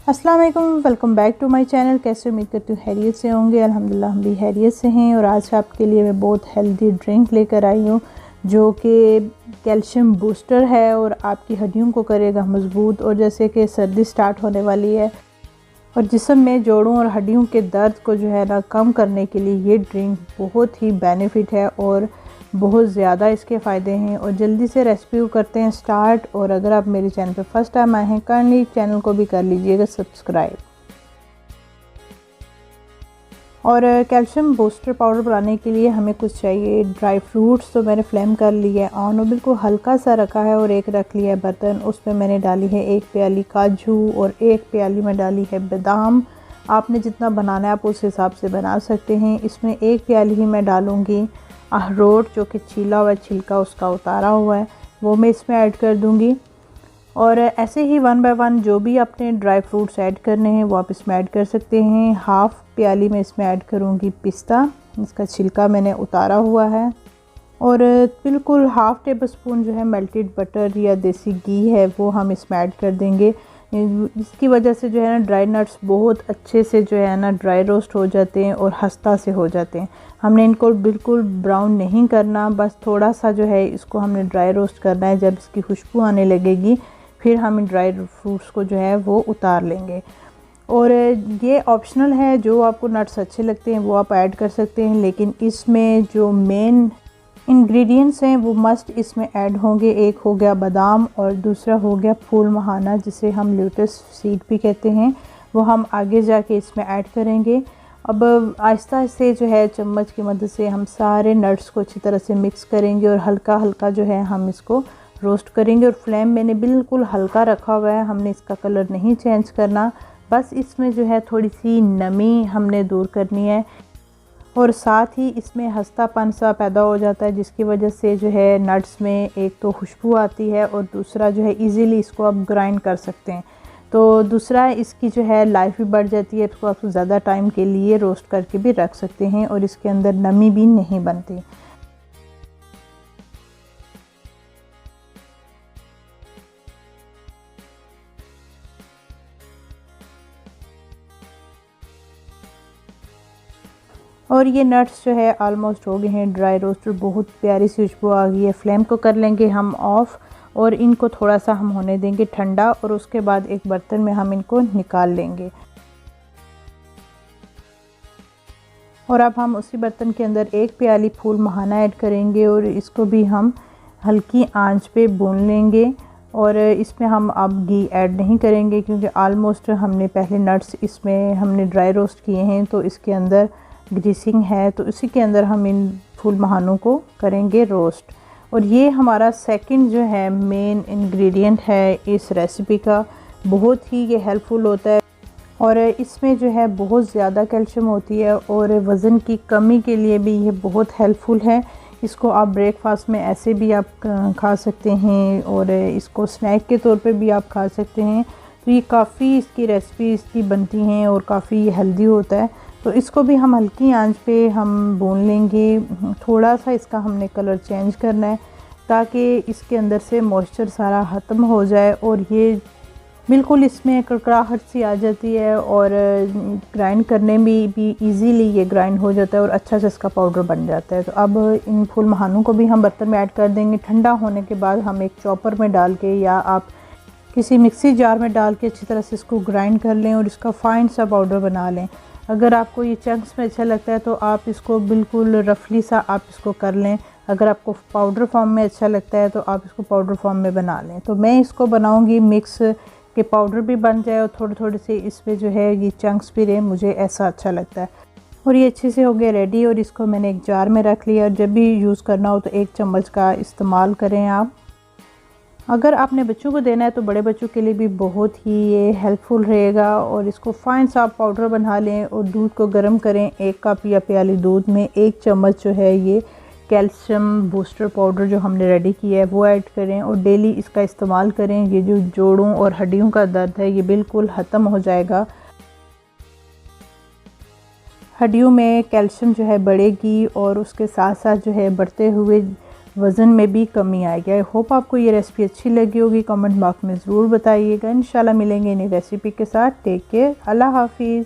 अस्सलाम वालेकुम, welcome back to my channel. कैसे उम्मीद करती हूँ खैरियत से होंगे। अल्हम्दुलिल्लाह हम भी खैरियत से हैं। और आज आपके लिए मैं बहुत हेल्दी ड्रिंक लेकर आई हूँ जो कि कैल्शियम बूस्टर है और आपकी हड्डियों को करेगा मज़बूत। और जैसे कि सर्दी स्टार्ट होने वाली है और जिस्म में जोड़ों और हड्डियों के दर्द को जो है ना कम करने के लिए ये ड्रिंक बहुत ही बेनिफिट है और बहुत ज़्यादा इसके फ़ायदे हैं। और जल्दी से रेसिपी को करते हैं स्टार्ट। और अगर आप मेरे चैनल पर फर्स्ट टाइम आए हैं करनी चैनल को भी कर लीजिएगा सब्सक्राइब। और कैल्शियम बूस्टर पाउडर बनाने के लिए हमें कुछ चाहिए ड्राई फ्रूट्स। तो मैंने फ्लेम कर लिया है ऑन और बिल्कुल हल्का सा रखा है और एक रख लिया है बर्तन। उसमें मैंने डाली है 1 प्याली काजू और 1 प्याली में डाली है बादाम। आपने जितना बनाना है आप उस हिसाब से बना सकते हैं। इसमें 1 प्याली ही मैं डालूँगी अखरोट जो कि छीला हुआ छिलका उसका उतारा हुआ है वो मैं इसमें ऐड कर दूँगी। और ऐसे ही 1 बाय 1 जो भी अपने ड्राई फ्रूट्स ऐड करने हैं वो आप इसमें ऐड कर सकते हैं। हाफ़ प्याली में इसमें ऐड करूँगी पिस्ता, इसका छिलका मैंने उतारा हुआ है। और बिल्कुल हाफ़ टेबल स्पून जो है मेल्टेड बटर या देसी घी है वो हम इसमें ऐड कर देंगे। इसकी वजह से जो है ना ड्राई नट्स बहुत अच्छे से जो है ना ड्राई रोस्ट हो जाते हैं और खस्ता से हो जाते हैं। हमने इनको बिल्कुल ब्राउन नहीं करना, बस थोड़ा सा जो है इसको हमने ड्राई रोस्ट करना है। जब इसकी खुशबू आने लगेगी फिर हम इन ड्राई फ्रूट्स को जो है वो उतार लेंगे। और ये ऑप्शनल है, जो आपको नट्स अच्छे लगते हैं वो आप ऐड कर सकते हैं, लेकिन इसमें जो मेन इंग्रेडिएंट्स हैं वो मस्ट इसमें ऐड होंगे। एक हो गया बादाम और दूसरा हो गया फूल महाना जिसे हम लोटस सीड भी कहते हैं, वो हम आगे जाके इसमें ऐड करेंगे। अब आहिस्ता से जो है चम्मच की मदद से हम सारे नट्स को अच्छी तरह से मिक्स करेंगे और हल्का हल्का जो है हम इसको रोस्ट करेंगे। और फ्लेम मैंने बिल्कुल हल्का रखा हुआ है, हमने इसका कलर नहीं चेंज करना, बस इसमें जो है थोड़ी सी नमी हमने दूर करनी है। और साथ ही इसमें हस्तापन सा पैदा हो जाता है जिसकी वजह से जो है नट्स में एक तो खुशबू आती है और दूसरा जो है इजीली इसको आप ग्राइंड कर सकते हैं। तो दूसरा इसकी जो है लाइफ भी बढ़ जाती है, इसको आप ज़्यादा टाइम के लिए रोस्ट करके भी रख सकते हैं और इसके अंदर नमी भी नहीं बनती। और ये नट्स जो है ऑलमोस्ट हो गए हैं ड्राई रोस्ट, बहुत प्यारी सी खुशबू आ गई है। फ्लेम को कर लेंगे हम ऑफ़ और इनको थोड़ा सा हम होने देंगे ठंडा और उसके बाद एक बर्तन में हम इनको निकाल लेंगे। और अब हम उसी बर्तन के अंदर 1 प्याली फूल महाना ऐड करेंगे और इसको भी हम हल्की आंच पे भून लेंगे। और इसमें हम अब घी ऐड नहीं करेंगे क्योंकि ऑलमोस्ट हमने पहले नट्स इसमें हमने ड्राई रोस्ट किए हैं तो इसके अंदर ग्रीसिंग है, तो इसी के अंदर हम इन फूल महानों को करेंगे रोस्ट। और ये हमारा सेकंड जो है मेन इंग्रेडिएंट है इस रेसिपी का, बहुत ही ये हेल्पफुल होता है और इसमें जो है बहुत ज़्यादा कैल्शियम होती है और वज़न की कमी के लिए भी ये बहुत हेल्पफुल है। इसको आप ब्रेकफास्ट में ऐसे भी आप खा सकते हैं और इसको स्नैक के तौर पे भी आप खा सकते हैं। तो ये काफ़ी इसकी रेसिपी इसकी बनती हैं और काफ़ी हेल्दी होता है। तो इसको भी हम हल्की आंच पे हम भून लेंगे। थोड़ा सा इसका हमने कलर चेंज करना है ताकि इसके अंदर से मॉइस्चर सारा ख़त्म हो जाए और ये बिल्कुल इसमें कड़कड़ाहट सी आ जाती है और ग्राइंड करने में भी इजीली ये ग्राइंड हो जाता है और अच्छा सा इसका पाउडर बन जाता है। तो अब इन फूल महानों को भी हम बर्तन में ऐड कर देंगे। ठंडा होने के बाद हम एक चॉपर में डाल के या आप किसी मिक्सी जार में डाल के अच्छी तरह से इसको ग्राइंड कर लें और इसका फ़ाइन सा पाउडर बना लें। अगर आपको ये चंक्स में अच्छा लगता है तो आप इसको बिल्कुल रफली सा आप इसको कर लें। अगर आपको पाउडर फॉर्म में अच्छा लगता है तो आप इसको पाउडर फॉर्म में बना लें। तो मैं इसको बनाऊंगी मिक्स के पाउडर भी बन जाए और थोड़े थोड़े से इसमें जो है ये चंक्स भी रहे, मुझे ऐसा अच्छा लगता है। और ये अच्छे से हो गया रेडी और इसको मैंने एक जार में रख लिया। जब भी यूज़ करना हो तो 1 चम्मच का इस्तेमाल करें आप। अगर आपने बच्चों को देना है तो बड़े बच्चों के लिए भी बहुत ही ये हेल्पफुल रहेगा। और इसको फाइन सा पाउडर बना लें और दूध को गर्म करें। 1 कप या प्याली दूध में 1 चम्मच जो है ये कैल्शियम बूस्टर पाउडर जो हमने रेडी किया है वो ऐड करें और डेली इसका इस्तेमाल करें। ये जो जोड़ों और हड्डियों का दर्द है ये बिल्कुल ख़त्म हो जाएगा। हड्डियों में कैल्शियम जो है बढ़ेगी और उसके साथ साथ जो है बढ़ते हुए वज़न में भी कमी आएगी। आई होप आपको ये रेसिपी अच्छी लगी होगी। कमेंट बॉक्स में ज़रूर बताइएगा। इंशाल्लाह मिलेंगे नई रेसिपी के साथ। Take care. अल्लाह हाफिज़।